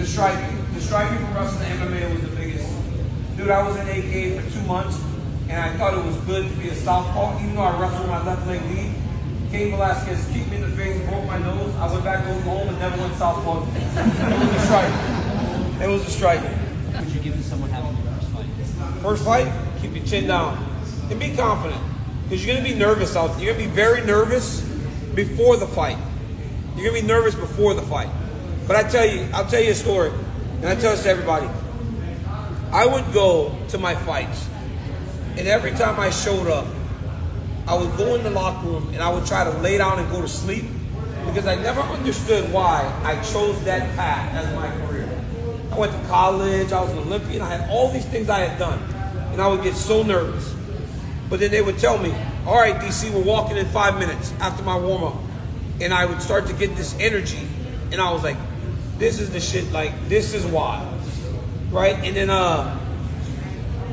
The striking for wrestling MMA was the biggest. Dude, I was in AK for 2 months, and I thought it was good to be a southpaw, even though I wrestled my left leg lead. Cain Velasquez kicked me in the face, broke my nose. I went back home and never went southpaw. It was a striking. It was a striking. What would you give to someone having their first fight? First fight, keep your chin down and be confident, because you're gonna be nervous out there. You're gonna be very nervous before the fight. You're gonna be nervous before the fight. But I'll tell you a story, and I tell this to everybody. I would go to my fights, and every time I showed up, I would go in the locker room and I would try to lay down and go to sleep, because I never understood why I chose that path as my career. I went to college, I was an Olympian, I had all these things I had done, and I would get so nervous. But then they would tell me, all right, DC, we're walking in 5 minutes after my warm-up. And I would start to get this energy, and I was like, this is the shit, like, this is why, right? And then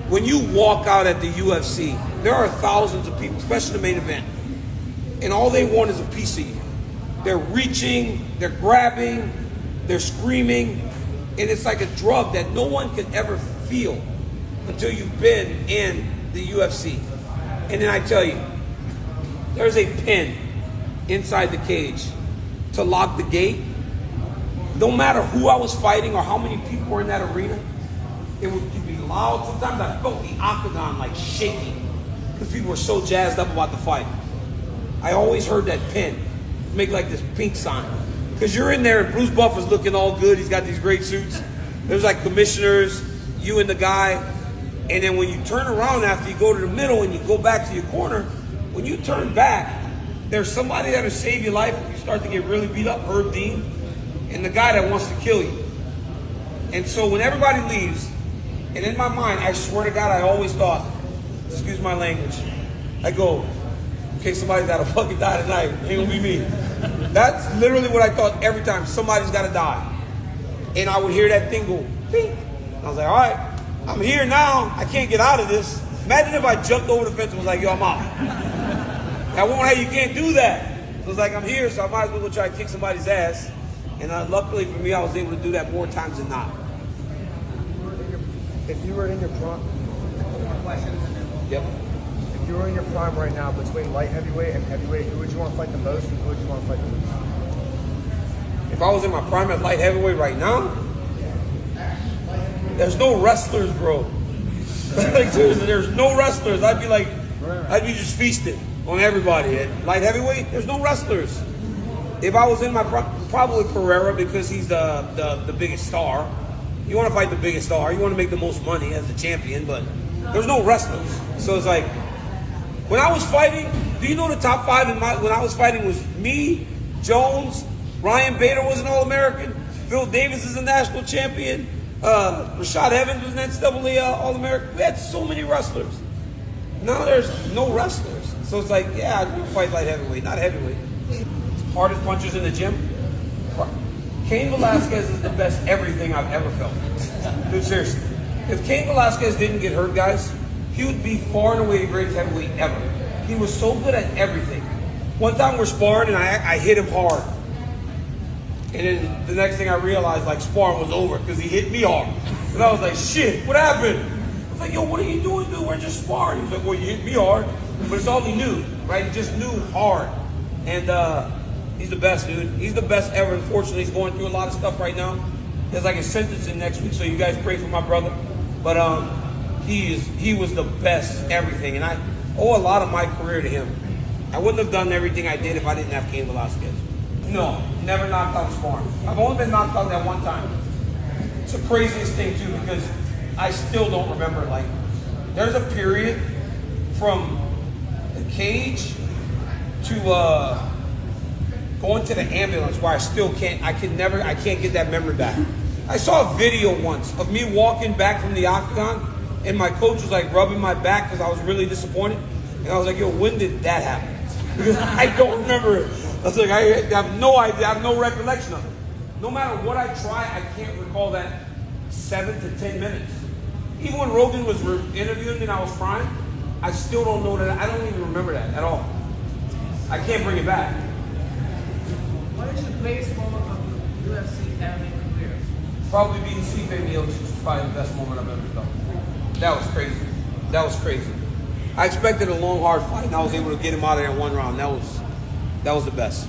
when you walk out at the UFC, there are thousands of people, especially the main event, and all they want is a piece of you. They're reaching, they're grabbing, they're screaming, and it's like a drug that no one can ever feel until you've been in the UFC. And then I tell you, there's a pin inside the cage to lock the gate. No matter who I was fighting or how many people were in that arena, it would be loud. Sometimes I felt the octagon like shaking because people were so jazzed up about the fight. I always heard that pin make like this pink sign, because you're in there and Bruce Buffer's looking all good. He's got these great suits. There's like commissioners, you and the guy. And then when you turn around after you go to the middle and you go back to your corner, when you turn back, there's somebody that'll save your life if you start to get really beat up, Herb Dean, and the guy that wants to kill you. And so when everybody leaves, and in my mind, I swear to God, I always thought, excuse my language, I go, okay, somebody's gotta fucking die tonight. It ain't gonna be me. That's literally what I thought every time. Somebody's gotta die. And I would hear that thing go, ping. I was like, all right, I'm here now. I can't get out of this. Imagine if I jumped over the fence and was like, yo, I'm out. I won't have, you can't do that. So it was like, I'm here, so I might as well go try to kick somebody's ass. And luckily for me, I was able to do that more times than not. If you were in your prime, Yep. if you were in your prime right now between light heavyweight and heavyweight, who would you want to fight the most and who would you want to fight the least? If I was in my prime at light heavyweight right now, there's no wrestlers, bro. Like seriously, there's no wrestlers. I'd be just feasting on everybody. At light heavyweight, there's no wrestlers. If I was in my probably Pereira, because he's the biggest star. You want to fight the biggest star. You want to make the most money as the champion, but there's no wrestlers. So it's like, when I was fighting, do you know the top five when I was fighting was me, Jones, Ryan Bader was an All-American, Phil Davis is a national champion, Rashad Evans was an NCAA All-American. We had so many wrestlers. Now there's no wrestlers. So it's like, yeah, I'd want to fight light heavyweight, not heavyweight. Hardest punchers in the gym? Cain Velasquez is the best everything I've ever felt. Dude, seriously. If Cain Velasquez didn't get hurt, guys, he would be far and away the greatest heavyweight ever. He was so good at everything. One time we're sparring and I hit him hard. And then the next thing I realized, like, sparring was over because he hit me hard. And I was like, shit, what happened? I was like, yo, what are you doing, dude? We're just sparring. He's like, well, you hit me hard. But it's all he knew, right? He just knew hard. And he's the best, dude. He's the best ever. Unfortunately, he's going through a lot of stuff right now. There's like a sentencing next week, so you guys pray for my brother. But he was the best everything, and I owe a lot of my career to him. I wouldn't have done everything I did if I didn't have Cain Velasquez. No, never knocked out sparring. I've only been knocked out that one time. It's the craziest thing too, because I still don't remember. Like, there's a period from the cage to going to the ambulance where I still can't get that memory back. I saw a video once of me walking back from the octagon, and my coach was like rubbing my back because I was really disappointed. And I was like, yo, when did that happen? Because I don't remember it. I was like, I have no idea, I have no recollection of it. No matter what I try, I can't recall that 7 to 10 minutes. Even when Rogan was interviewing me and I was crying, I still don't know that. I don't even remember that at all. I can't bring it back. What is your greatest moment of UFC MMA career? Probably beating Stipe Miocic was probably the best moment I've ever felt. That was crazy. That was crazy. I expected a long, hard fight, and I was able to get him out of there in one round. That was the best.